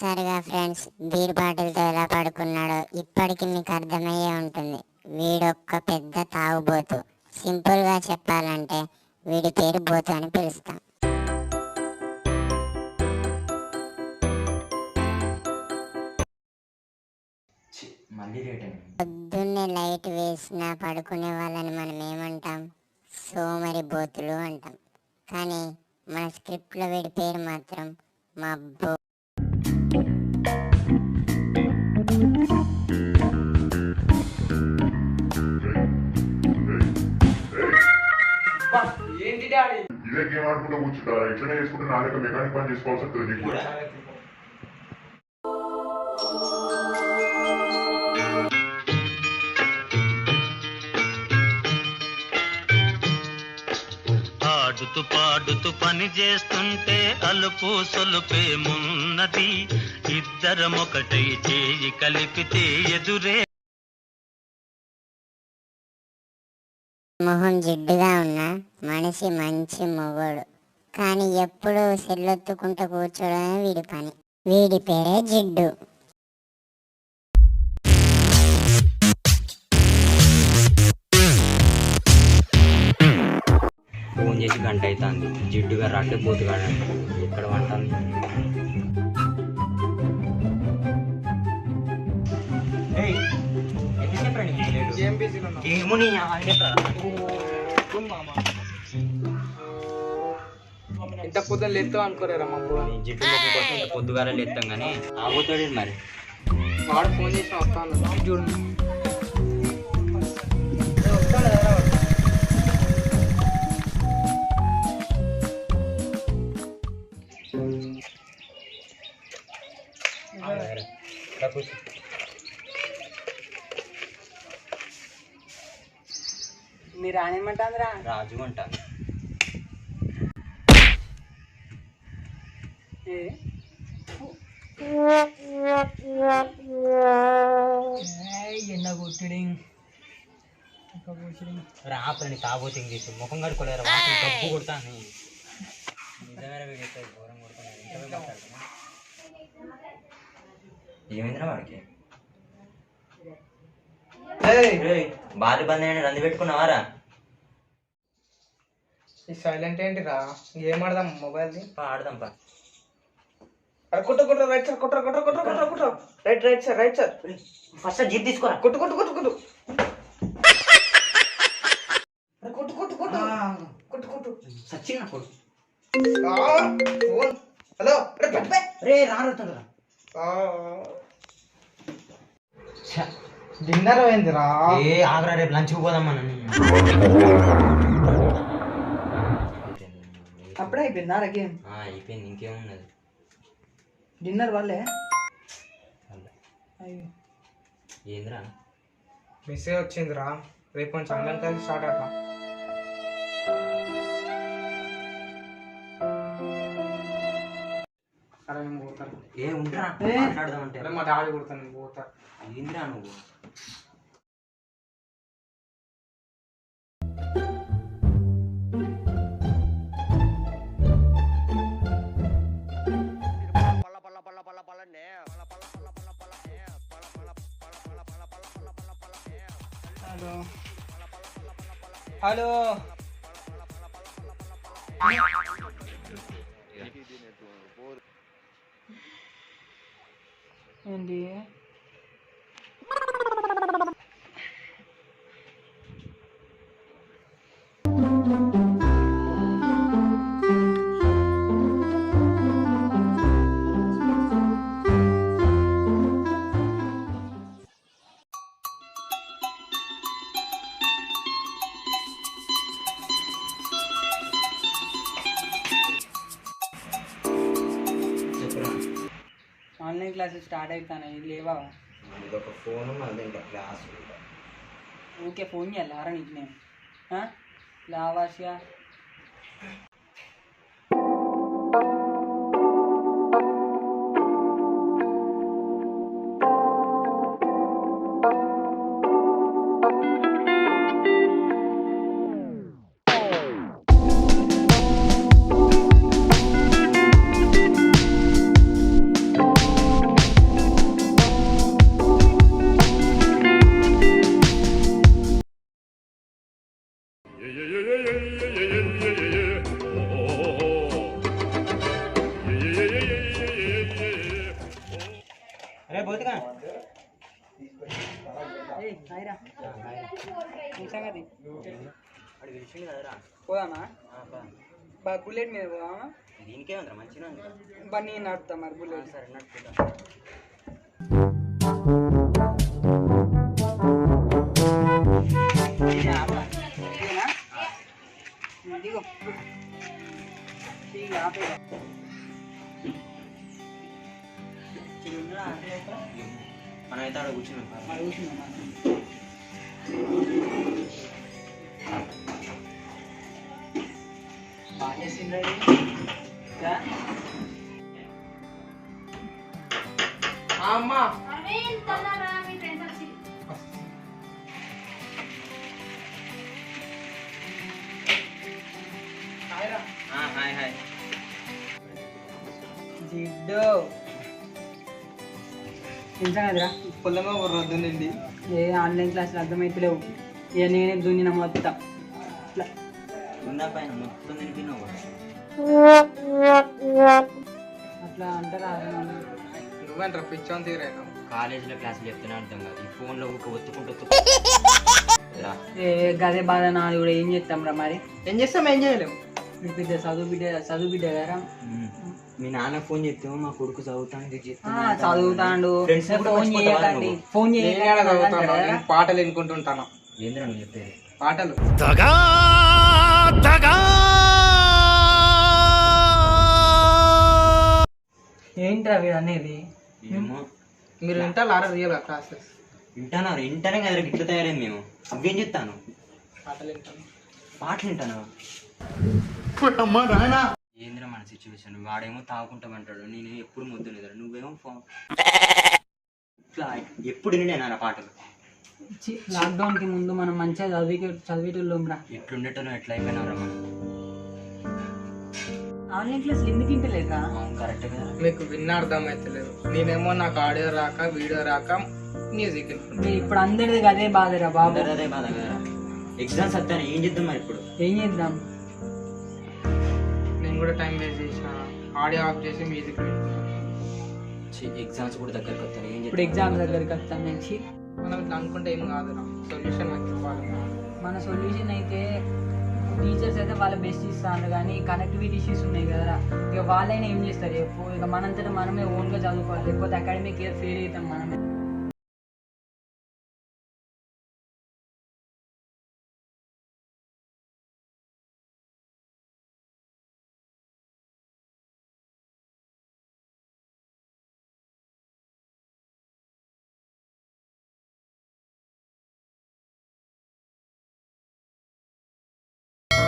చూసారుగా friends, beer బాటిల్తో ఎలా పడుకున్నాడో. ఇప్పటికి మీకు అర్థమయ్యే ఉంటుంది, వీడొక్క పెద్ద తాగుబోతు. సింపుల్గా చెప్పాలంటే వీడి పేరు బోతు అని పిలుస్తాం. పొద్దున్నే లైట్ వేసినా పడుకునే వాళ్ళని మనం ఏమంటాం? సోమరి బోతులు అంటాం. కానీ మన స్క్రిప్ట్లో వీడి పేరు మాత్రం మబ్బు. ఏంటి డాడీ ఇదే గేమ్ ఆడుకుంటూ కూర్చుంటారా? ఇట్లనే చేసుకుంటే నా దగ్గర మెకానిక్ పని చేసుకోవాల్సి వస్తుంది నీకు కూడా. ఆడుతూ పాడుతూ పని చేస్తుంటే అలుపు సొలుపేమున్నది, ఇద్దరం ఒకటై చేయి కలిపితే ఎదురే. మొహం జిడ్డుగా ఉన్న మనిషి మంచి మొగోడు, కానీ ఎప్పుడు సెల్లొత్తుకుంటూ కూర్చోవడమే వీడి పని. వీడి పేరే జిడ్డు. ఫోన్ చేసి గంట అవుతుంది, జిడ్డుగా రాకే పోతుగాడు ఎక్కడ వంటాను. ఏమో ఇంత పొద్దున లేస్తావు అనుకోలేరా మా జిడ్డు మొక్క కోసం ఇంత పొద్దుగాల లేస్తాం కానీ ఆగుతాడు మరి. వాడు ఫోన్ చేసిన వస్తాను చూడు. మీరు రానేమంటారా? రాజు అంటాను. ఎండ కొట్టుడు రాపని తాగోతే ఇంగ్లీష్ ముఖం కడుకోలేరు, వాసన డబ్బు కొడతాను. ఘోరం కొడుతున్నాను. ఏమైందిరా వాడికి? బాలి బంద్ అయ్యాడు, రంది పెట్టుకున్నావారా? ఈ సైలెంట్ ఏంటిరా? ఏం ఆడదాం? మొబైల్ది ఆడదాం పా. అరే కుట్ట కుట్ట రైట్ సార్, కుట్ర కుట్ర కుట్ర కుట్ర కుట్ర right right sir, right sir. First jeep తీసుకోరా. కుట్టు కుట్టు కుట్టు కుట్టు కుట్టు కుట్టు కుట్టు కుట్టు కుట్టు సచ్చిన కొడు. ఫోన్. హలో రే రాడుతుందిరా. డిన్నర్ అయిందిరా. ఏ ఆగరా, రేపు లంచ్కి పోదాం మనం. అప్పుడే అయిపోయిందా గేమ్? అయిపోయింది, ఇంకేమున్నది. డిన్నర్ వాళ్ళే. అయ్యో ఏందిరా? మెసేజ్ వచ్చిందిరా, రేపు కొంచెం అందరం కలిసి స్టార్ట్ అవుతాం. అరే నేను పోతాను. ఏ ఉంటా మాట్లాడదామంటే. అరే మా డాడీ కొడతాను, పోతాను. ఏందిరా నువ్వు? హలో హలో ఏంటి? ఆన్లైన్ క్లాసెస్ స్టార్ట్ అవుతాను, లేవా? ఇదొక ఫోను, మళ్ళీ ఇంకా క్లాస్. ఊకే ఫోన్ చేయాలారా నీకు నేను? లావాసియా అరే బోతుగా పోదామా బుల్లెట్ మీద పోదామా దీనికే ఉందిరా మంచిగా ఉంది. బన్నీ నడుపుతా మరి బుల్లెట్ సరే నడుపుతా. దిగో ఆపే మనం అయితే ఆడ కూర్చున్నాం. అమ్మా హాయ్ హాయ్. జిడ్డు కదరా పొలంగా రద్దుండి ఏ ఆన్లైన్ క్లాసులు అర్థమైతలేవు ఇక నేనే దున్నిన మొత్తం ఇట్లా ఉన్న పైన మొత్తం తినిపినావు. అట్లా అంటారా నువ్వేంటారా పిచ్చోని తీరాను కాలేజీలో క్లాసులు చెప్తూనే అర్థం కాదు. ఈ ఫోన్లో ఒత్తుకుంటూ ఏ గదే బాధ నాది కూడా ఏం చేస్తాం రా మరి ఏం చేస్తాం ఏం చేయలేము బిడ్డ చదువు బిడ్డ కదా మీ నాన్న ఫోన్ చేస్తాము మా కొడుకు చదువుతాను చదువుతాడు ఫోన్ చేయకండి పాటలు వినుకుంటుంటాను ఏంద్రా నువ్వు చెప్పేది? పాటలు ఏంట్రా వీడు అనేది ఏమో మీరు వింటారు ఆర్డర్ రియల్ క్లాసెస్ వింటానా వింటానే కదా ఇట్లా తయారైంది. మేము అవేం చెప్తాను పాటలు వింటాను పాటలు వింటాను. ఏంద్రా మన సిచ్యువేషన్? వాడేమో తాగుకుంటామంటాడు, నేను ఎప్పుడు ముద్దు నిద్ర, నువ్వేమో ఫోన్ ఇట్లా ఎప్పుడు నేను పాటలు. లాక్డౌన్ కి ముందు మనం మంచిగా చదివేటోళ్ళం రా. ఎట్లుండేటో ఎట్లా అయిపోయినారా మనం? ఆన్లైన్ క్లాస్ ఎందుకు ఇంటలేదురా? కరెక్ట్ కదా. మీకు విన్న అర్థం అవుతలేదు. నేనేమో నాకు ఆడియో రాక వీడియో రాక మ్యూజిక్ ఇప్పుడు అందరిది అదే బాధరా బాబు. అదే బాధ కదా. ఎగ్జామ్స్ వస్తాను ఏం చేద్దాం మరి ఇప్పుడు? ఏం చేద్దాం? నేను కూడా టైం వేస్ట్ చేసిన ఆడియో ఆఫ్ చేసి మ్యూజిక్ ఎగ్జామ్స్ కూడా దగ్గరకు వస్తాను ఏం ఇప్పుడు ఎగ్జామ్స్ దగ్గరికి వస్తాను నుంచి మనం ఇట్లా అనుకుంటే ఏం కాదురా. సొల్యూషన్ నాకు ఇవ్వాలి. మన సొల్యూషన్ అయితే టీచర్స్ అయితే వాళ్ళ బెస్ట్ ఇస్తారు కానీ కనెక్టివిటీ ఇష్యూస్ ఉన్నాయి కదా, ఇక వాళ్ళైనా ఏం చేస్తారు చెప్పు. ఇక మనంతటా మనమే ఓన్గా చదువుకోవాలి, లేకపోతే అకాడమిక్ ఇయర్ ఫెయిల్ అవుతాం మనమే.